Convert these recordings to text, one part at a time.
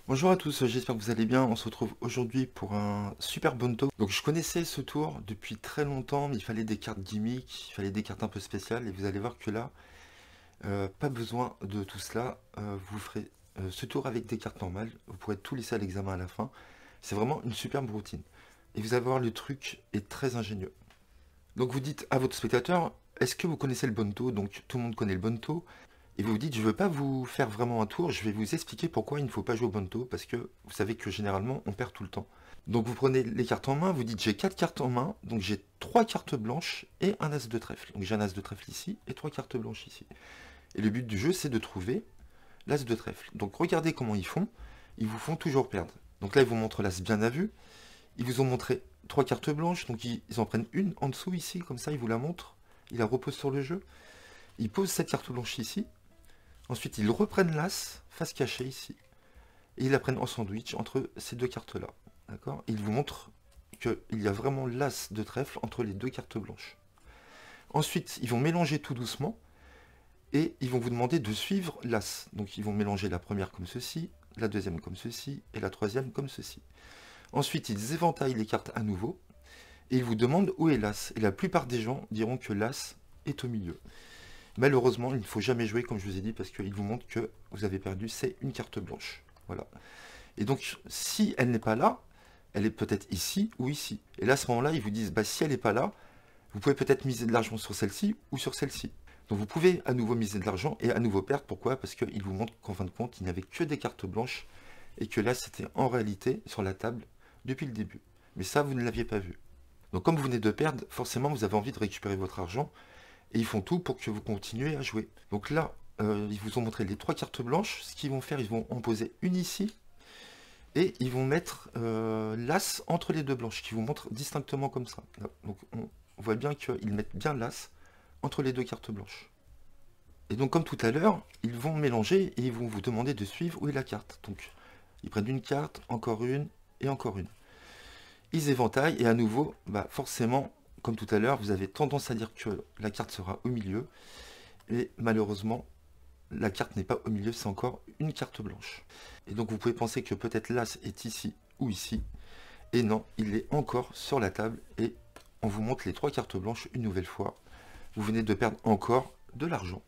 Bonjour à tous, j'espère que vous allez bien. On se retrouve aujourd'hui pour un super bonto. Donc je connaissais ce tour depuis très longtemps, mais il fallait des cartes gimmicks, il fallait des cartes un peu spéciales, et vous allez voir que là, pas besoin de tout cela. Vous ferez ce tour avec des cartes normales, vous pourrez tout laisser à l'examen à la fin. C'est vraiment une superbe routine. Et vous allez voir, le truc est très ingénieux. Donc vous dites à votre spectateur, est-ce que vous connaissez le bonto? Donc tout le monde connaît le bonto. Et vous vous dites, je ne veux pas vous faire vraiment un tour, je vais vous expliquer pourquoi il ne faut pas jouer au bonto, parce que vous savez que généralement on perd tout le temps. Donc vous prenez les cartes en main, vous dites j'ai 4 cartes en main, donc j'ai 3 cartes blanches et un as de trèfle. Donc j'ai un as de trèfle ici et 3 cartes blanches ici. Et le but du jeu c'est de trouver l'as de trèfle. Donc regardez comment ils vous font toujours perdre. Donc là ils vous montrent l'as bien à vue, ils vous ont montré 3 cartes blanches, donc ils en prennent une en dessous ici, comme ça ils vous la montrent, ils la reposent sur le jeu, ils posent cette carte blanche ici. Ensuite, ils reprennent l'as, face cachée ici, et ils la prennent en sandwich entre ces deux cartes-là. D'accord? Ils vous montrent qu'il y a vraiment l'as de trèfle entre les deux cartes blanches. Ensuite, ils vont mélanger tout doucement, et ils vont vous demander de suivre l'as. Donc, ils vont mélanger la première comme ceci, la deuxième comme ceci, et la troisième comme ceci. Ensuite, ils éventaillent les cartes à nouveau, et ils vous demandent où est l'as. Et la plupart des gens diront que l'as est au milieu. Malheureusement, il ne faut jamais jouer, comme je vous ai dit, parce qu'il vous montre que vous avez perdu, c'est une carte blanche. Voilà. Et donc, si elle n'est pas là, elle est peut-être ici ou ici. Et là, à ce moment-là, ils vous disent, bah, si elle n'est pas là, vous pouvez peut-être miser de l'argent sur celle-ci ou sur celle-ci. Donc vous pouvez à nouveau miser de l'argent et à nouveau perdre. Pourquoi? Parce qu'il vous montre qu'en fin de compte, il n'y avait que des cartes blanches et que là, c'était en réalité sur la table depuis le début. Mais ça, vous ne l'aviez pas vu. Donc comme vous venez de perdre, forcément, vous avez envie de récupérer votre argent. Et ils font tout pour que vous continuez à jouer. Donc là, ils vous ont montré les 3 cartes blanches. Ce qu'ils vont faire, ils vont en poser une ici. Et ils vont mettre l'as entre les deux blanches, qui vous montrent distinctement comme ça. Là. Donc on voit bien qu'ils mettent bien l'as entre les deux cartes blanches. Et donc comme tout à l'heure, ils vont mélanger et ils vont vous demander de suivre où est la carte. Donc ils prennent une carte, encore une et encore une. Ils éventaillent et à nouveau, bah, forcément, comme tout à l'heure, vous avez tendance à dire que la carte sera au milieu. Et malheureusement, la carte n'est pas au milieu, c'est encore une carte blanche. Et donc vous pouvez penser que peut-être l'as est ici ou ici. Et non, il est encore sur la table et on vous montre les 3 cartes blanches une nouvelle fois. Vous venez de perdre encore de l'argent.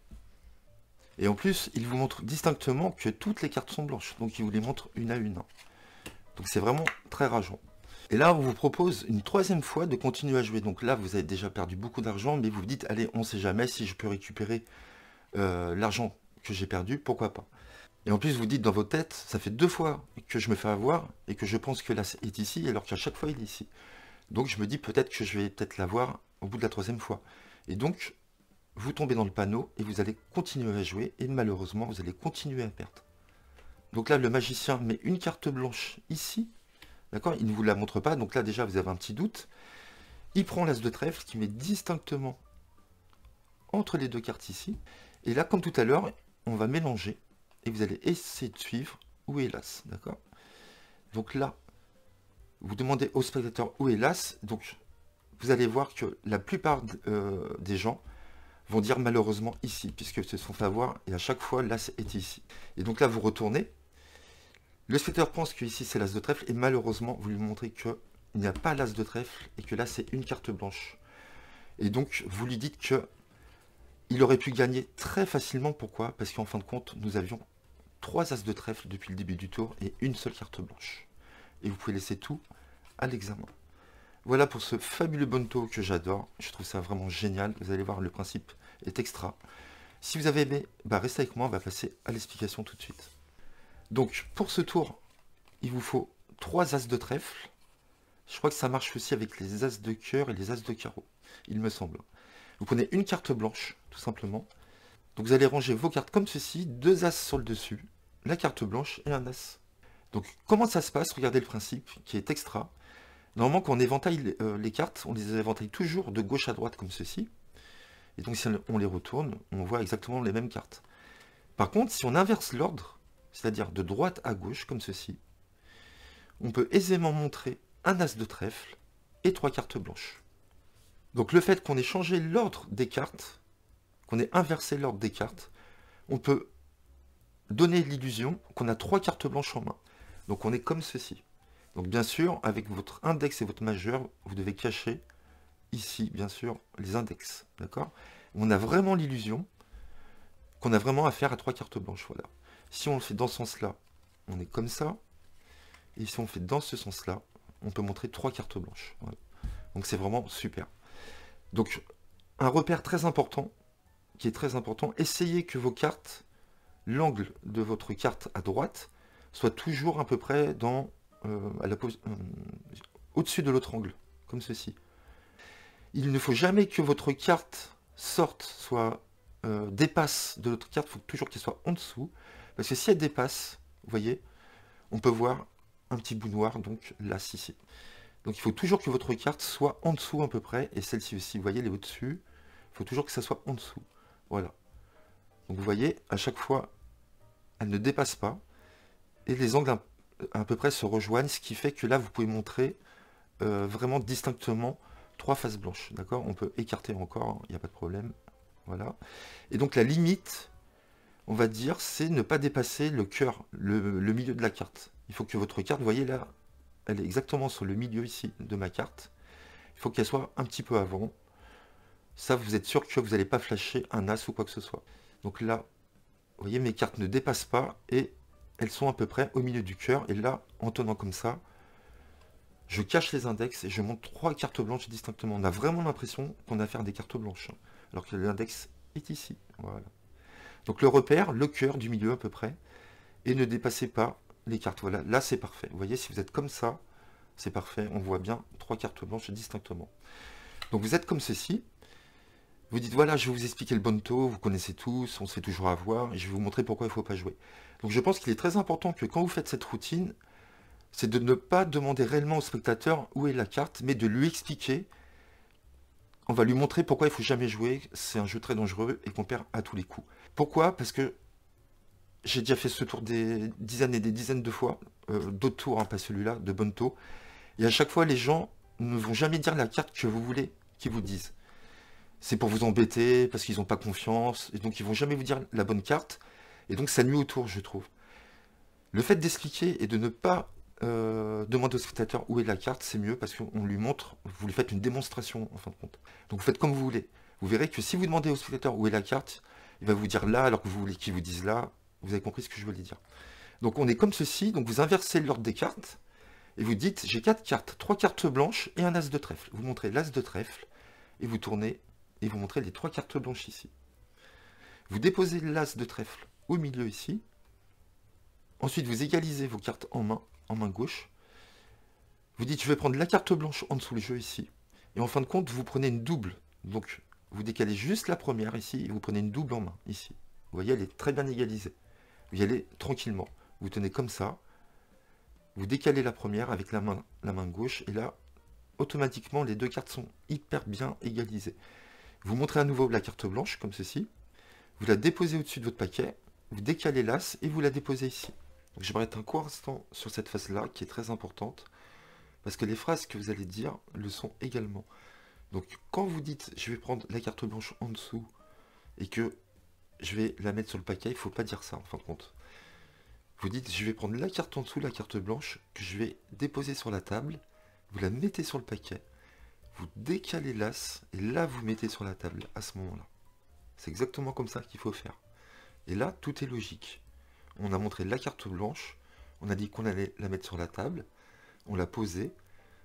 Et en plus, il vous montre distinctement que toutes les cartes sont blanches. Donc il vous les montre une à une. Donc c'est vraiment très rageant. Et là, on vous propose une troisième fois de continuer à jouer. Donc là, vous avez déjà perdu beaucoup d'argent, mais vous vous dites, allez, on ne sait jamais si je peux récupérer l'argent que j'ai perdu, pourquoi pas. Et en plus, vous dites dans votre tête, ça fait 2 fois que je me fais avoir et que je pense que là est ici, alors qu'à chaque fois il est ici. Donc je me dis peut-être que je vais peut-être l'avoir au bout de la 3e fois. Et donc, vous tombez dans le panneau et vous allez continuer à jouer et malheureusement, vous allez continuer à perdre. Donc là, le magicien met une carte blanche ici. D'accord? Il ne vous la montre pas, donc là déjà vous avez un petit doute. Il prend l'as de trèfle qui met distinctement entre les deux cartes ici. Et là, comme tout à l'heure, on va mélanger et vous allez essayer de suivre où est l'as. D'accord? Donc là, vous demandez au spectateur où est l'as. Donc vous allez voir que la plupart des gens vont dire malheureusement ici, puisqu'ils se sont fait avoir et à chaque fois l'as est ici. Et donc là, vous retournez. Le spectateur pense que ici c'est l'as de trèfle et malheureusement vous lui montrez qu'il n'y a pas l'as de trèfle et que là c'est une carte blanche. Et donc vous lui dites que il aurait pu gagner très facilement. Pourquoi? Parce qu'en fin de compte nous avions 3 as de trèfle depuis le début du tour et une seule carte blanche. Et vous pouvez laisser tout à l'examen. Voilà pour ce fabuleux bonto que j'adore. Je trouve ça vraiment génial. Vous allez voir, le principe est extra. Si vous avez aimé, bah restez avec moi, on va passer à l'explication tout de suite. Donc, pour ce tour, il vous faut 3 as de trèfle. Je crois que ça marche aussi avec les as de cœur et les as de carreau, il me semble. Vous prenez une carte blanche, tout simplement. Donc vous allez ranger vos cartes comme ceci, 2 as sur le dessus, la carte blanche et un as. Donc comment ça se passe? Regardez le principe qui est extra. Normalement, quand on éventaille les cartes, on les éventaille toujours de gauche à droite comme ceci. Et donc si on les retourne, on voit exactement les mêmes cartes. Par contre, si on inverse l'ordre, c'est-à-dire de droite à gauche, comme ceci, on peut aisément montrer un as de trèfle et 3 cartes blanches. Donc le fait qu'on ait changé l'ordre des cartes, qu'on ait inversé l'ordre des cartes, on peut donner l'illusion qu'on a 3 cartes blanches en main. Donc on est comme ceci. Donc bien sûr, avec votre index et votre majeur, vous devez cacher ici, bien sûr, les index. D'accord? On a vraiment l'illusion qu'on a vraiment affaire à 3 cartes blanches. Voilà. Si on le fait dans ce sens-là, on est comme ça. Et si on fait dans ce sens-là, on peut montrer 3 cartes blanches. Voilà. Donc c'est vraiment super. Donc un repère très important, qui est très important, essayez que vos cartes, l'angle de votre carte à droite, soit toujours à peu près dans, au-dessus de l'autre angle, comme ceci. Il ne faut jamais que votre carte sorte, soit dépasse de l'autre carte, il faut toujours qu'elle soit en dessous, parce que si elle dépasse, vous voyez, on peut voir un petit bout noir, donc là, ici. Donc il faut toujours que votre carte soit en dessous à peu près, et celle-ci aussi, vous voyez, elle est au-dessus, il faut toujours que ça soit en dessous. Voilà. Donc vous voyez, à chaque fois, elle ne dépasse pas, et les angles à peu près se rejoignent, ce qui fait que là, vous pouvez montrer vraiment distinctement 3 faces blanches. D'accord? On peut écarter encore, il n'y a pas de problème. Voilà. Et donc la limite, on va dire, c'est ne pas dépasser le cœur, le milieu de la carte. Il faut que votre carte, vous voyez là, elle est exactement sur le milieu ici de ma carte. Il faut qu'elle soit un petit peu avant. Ça, vous êtes sûr que vous n'allez pas flasher un as ou quoi que ce soit. Donc là, vous voyez, mes cartes ne dépassent pas et elles sont à peu près au milieu du cœur. Et là, en tenant comme ça, je cache les index et je montre 3 cartes blanches distinctement. On a vraiment l'impression qu'on a affaire à des cartes blanches, alors que l'index est ici. Voilà. Donc le repère, le cœur du milieu à peu près, et ne dépassez pas les cartes. Voilà, là c'est parfait. Vous voyez, si vous êtes comme ça, c'est parfait. On voit bien 3 cartes blanches distinctement. Donc vous êtes comme ceci. Vous dites, voilà, je vais vous expliquer le bonto, vous connaissez tous, on sait toujours avoir, et je vais vous montrer pourquoi il ne faut pas jouer. Donc je pense qu'il est très important que quand vous faites cette routine, c'est de ne pas demander réellement au spectateur où est la carte, mais de lui expliquer. On va lui montrer pourquoi il ne faut jamais jouer, c'est un jeu très dangereux et qu'on perd à tous les coups. Pourquoi? Parce que j'ai déjà fait ce tour des dizaines et des dizaines de fois, d'autres tours, hein, pas celui-là, de bonto, et à chaque fois les gens ne vont jamais dire la carte que vous voulez qu'ils vous disent. C'est pour vous embêter, parce qu'ils n'ont pas confiance, et donc ils vont jamais vous dire la bonne carte, et donc ça nuit au tour, je trouve. Le fait d'expliquer et de ne pas demander au spectateur où est la carte, c'est mieux, parce qu'on lui montre, vous lui faites une démonstration, en fin de compte. Donc vous faites comme vous voulez. Vous verrez que si vous demandez au spectateur où est la carte, il va vous dire là, alors que vous voulez qu'il vous dise là. Vous avez compris ce que je voulais dire. Donc on est comme ceci, donc vous inversez l'ordre des cartes, et vous dites, j'ai 4 cartes, 3 cartes blanches et un as de trèfle. Vous montrez l'as de trèfle, et vous tournez, et vous montrez les 3 cartes blanches ici. Vous déposez l'as de trèfle au milieu ici. Ensuite, vous égalisez vos cartes en main gauche. Vous dites, je vais prendre la carte blanche en dessous le jeu ici. Et en fin de compte, vous prenez une double. Donc, vous décalez juste la première ici, et vous prenez une double en main ici. Vous voyez, elle est très bien égalisée. Vous y allez tranquillement. Vous tenez comme ça. Vous décalez la première avec la main gauche. Et là, automatiquement, les deux cartes sont hyper bien égalisées. Vous montrez à nouveau la carte blanche, comme ceci. Vous la déposez au-dessus de votre paquet. Vous décalez l'as et vous la déposez ici. Donc, je m'arrête un court instant sur cette phase-là, qui est très importante. Parce que les phrases que vous allez dire le sont également. Donc, quand vous dites, je vais prendre la carte blanche en dessous, et que je vais la mettre sur le paquet, il ne faut pas dire ça, en fin de compte. Vous dites, je vais prendre la carte en dessous, la carte blanche, que je vais déposer sur la table, vous la mettez sur le paquet, vous décalez l'as, et là, vous mettez sur la table, à ce moment-là. C'est exactement comme ça qu'il faut faire. Et là, tout est logique. On a montré la carte blanche, on a dit qu'on allait la mettre sur la table, on l'a posée,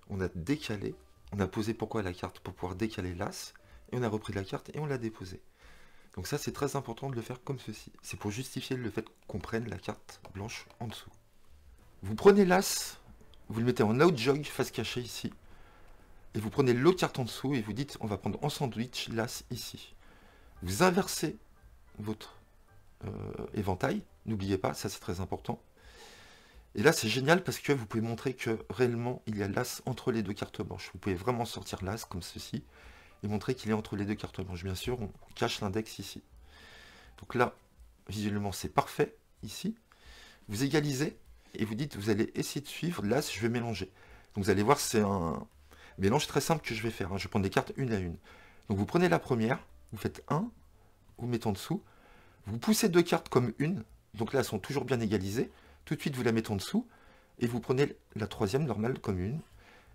on a décalé, on a posé pourquoi la carte pour pouvoir décaler l'as, et on a repris la carte et on l'a déposée. Donc ça, c'est très important de le faire comme ceci. C'est pour justifier le fait qu'on prenne la carte blanche en dessous. Vous prenez l'as, vous le mettez en out jog, face cachée ici, et vous prenez l'autre carte en dessous et vous dites, on va prendre en sandwich l'as ici. Vous inversez votre éventail, n'oubliez pas, ça c'est très important. Et là, c'est génial parce que vous pouvez montrer que réellement, il y a l'as entre les deux cartes blanches. Vous pouvez vraiment sortir l'as comme ceci et montrer qu'il est entre les deux cartes blanches. Bien sûr, on cache l'index ici. Donc là, visuellement, c'est parfait, ici. Vous égalisez et vous dites, vous allez essayer de suivre l'as, je vais mélanger. Donc vous allez voir, c'est un mélange très simple que je vais faire. Je vais prendre des cartes une à une. Donc vous prenez la première, vous faites 1, vous mettez en dessous. Vous poussez deux cartes comme une, donc là, elles sont toujours bien égalisées. Tout de suite, vous la mettez en dessous. et vous prenez la troisième normale comme une,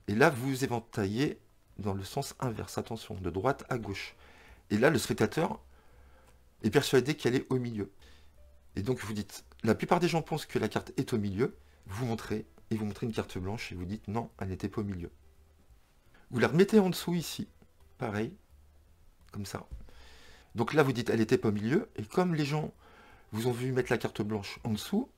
et là vous éventaillez dans le sens inverse, attention, de droite à gauche. Et là le spectateur est persuadé qu'elle est au milieu. Et donc vous dites, la plupart des gens pensent que la carte est au milieu, vous montrez, et vous montrez une carte blanche, et vous dites non, elle n'était pas au milieu. Vous la remettez en dessous ici, pareil, comme ça. Donc là vous dites, elle n'était pas au milieu, et comme les gens vous ont vu mettre la carte blanche en dessous,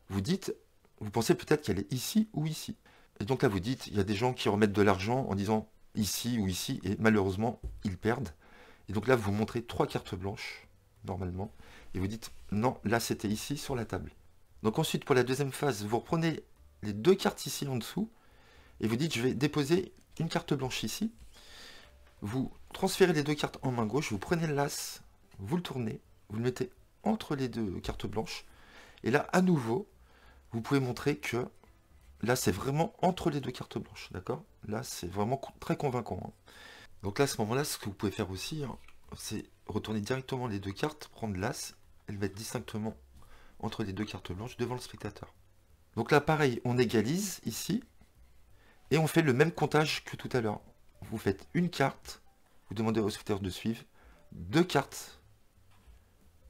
vous dites, vous pensez peut-être qu'elle est ici ou ici. Et donc là vous dites, il y a des gens qui remettent de l'argent en disant ici ou ici, et malheureusement ils perdent. Et donc là vous montrez 3 cartes blanches, normalement, et vous dites, non, là c'était ici sur la table. Donc ensuite pour la deuxième phase, vous reprenez les 2 cartes ici en dessous, et vous dites, je vais déposer une carte blanche ici. Vous transférez les 2 cartes en main gauche, vous prenez l'as, vous le tournez, vous le mettez entre les 2 cartes blanches, et là à nouveau, vous pouvez montrer que là c'est vraiment entre les 2 cartes blanches, d'accord? Là c'est vraiment très convaincant, hein. Donc là à ce moment-là, ce que vous pouvez faire aussi, hein, c'est retourner directement les 2 cartes, prendre l'as, elle va être distinctement entre les 2 cartes blanches devant le spectateur. Donc là pareil, on égalise ici, et on fait le même comptage que tout à l'heure. Vous faites une carte, vous demandez au spectateur de suivre, 2 cartes,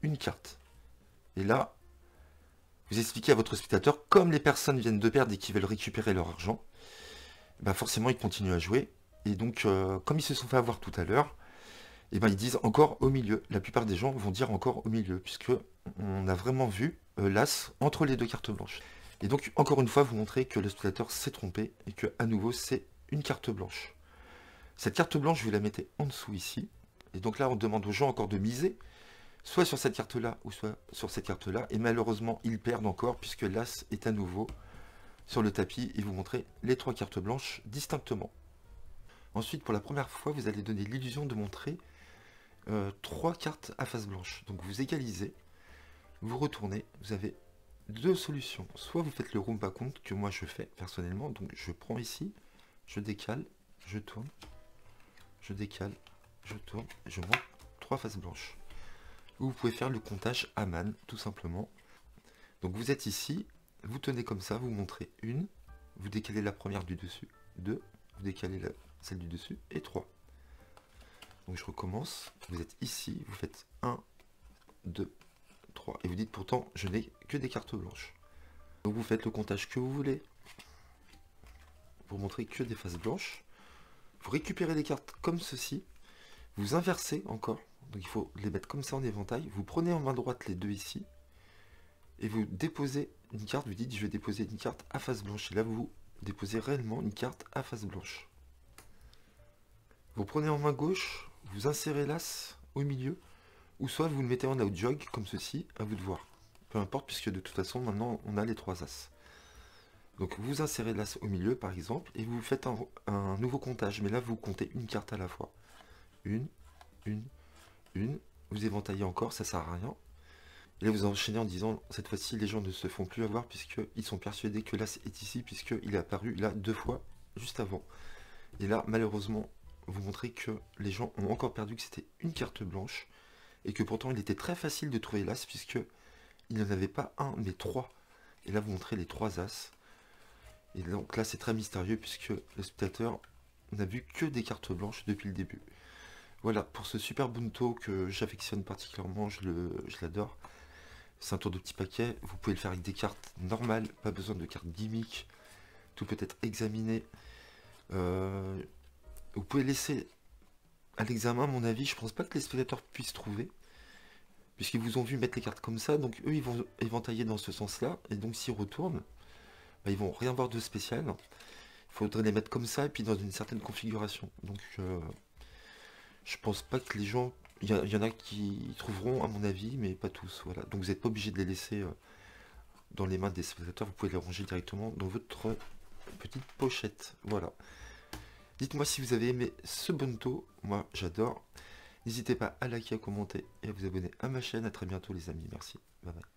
une carte. Et là, vous expliquez à votre spectateur, comme les personnes viennent de perdre et qui veulent récupérer leur argent, ben forcément ils continuent à jouer. Et donc, comme ils se sont fait avoir tout à l'heure, et ben ils disent encore au milieu. La plupart des gens vont dire encore au milieu, puisque on a vraiment vu l'as entre les 2 cartes blanches. Et donc, encore une fois, vous montrez que le spectateur s'est trompé et que, à nouveau, c'est une carte blanche. Cette carte blanche, vous la mettez en dessous ici. Et donc là, on demande aux gens encore de miser, soit sur cette carte-là, ou soit sur cette carte-là. Et malheureusement, ils perdent encore, puisque l'as est à nouveau sur le tapis. Et vous montrez les 3 cartes blanches distinctement. Ensuite, pour la première fois, vous allez donner l'illusion de montrer 3 cartes à face blanche. Donc vous égalisez, vous retournez, vous avez 2 solutions. Soit vous faites le Roomba compte, que moi je fais personnellement. Donc je prends ici, je décale, je tourne, je décale, je tourne, et je monte 3 faces blanches. Ou vous pouvez faire le comptage à man, tout simplement. Donc vous êtes ici, vous tenez comme ça, vous montrez une, vous décalez la première du dessus, 2, vous décalez celle du dessus, et 3. Donc je recommence, vous êtes ici, vous faites 1, 2, 3, et vous dites pourtant je n'ai que des cartes blanches. Donc vous faites le comptage que vous voulez, pour montrer que des faces blanches. Vous récupérez les cartes comme ceci, vous inversez encore, donc il faut les mettre comme ça en éventail, vous prenez en main droite les 2 ici, et vous déposez une carte, vous dites je vais déposer une carte à face blanche, et là vous déposez réellement une carte à face blanche. Vous prenez en main gauche, vous insérez l'as au milieu, ou soit vous le mettez en out jog comme ceci, à vous de voir. Peu importe, puisque de toute façon maintenant on a les 3 as. Donc vous insérez l'as au milieu par exemple, et vous faites un nouveau comptage, mais là vous comptez une carte à la fois. Une, vous éventaillez encore, ça sert à rien. Et là vous enchaînez en disant, cette fois-ci les gens ne se font plus avoir, puisqu'ils sont persuadés que l'as est ici, puisqu'il est apparu là 2 fois, juste avant. Et là malheureusement, vous montrez que les gens ont encore perdu, que c'était une carte blanche, et que pourtant il était très facile de trouver l'as, puisque il n'en avait pas un, mais 3. Et là vous montrez les 3 as. Et donc là c'est très mystérieux, puisque le spectateur n'a vu que des cartes blanches depuis le début. Voilà, pour ce super Bunto que j'affectionne particulièrement, je l'adore. C'est un tour de petit paquet, vous pouvez le faire avec des cartes normales, pas besoin de cartes gimmick. Tout peut être examiné. Vous pouvez laisser à l'examen, à mon avis, je pense pas que les spectateurs puissent trouver, puisqu'ils vous ont vu mettre les cartes comme ça, donc eux ils vont éventailler dans ce sens-là, et donc s'ils retournent, bah, ils vont rien voir de spécial. Il faudrait les mettre comme ça, et puis dans une certaine configuration. Donc je pense pas que les gens... Il y en a qui trouveront, à mon avis, mais pas tous. Voilà. Donc vous n'êtes pas obligé de les laisser dans les mains des spectateurs, vous pouvez les ranger directement dans votre petite pochette. Voilà. Dites-moi si vous avez aimé ce Bunto, moi j'adore. N'hésitez pas à liker, à commenter et à vous abonner à ma chaîne. A très bientôt les amis, merci. Bye bye.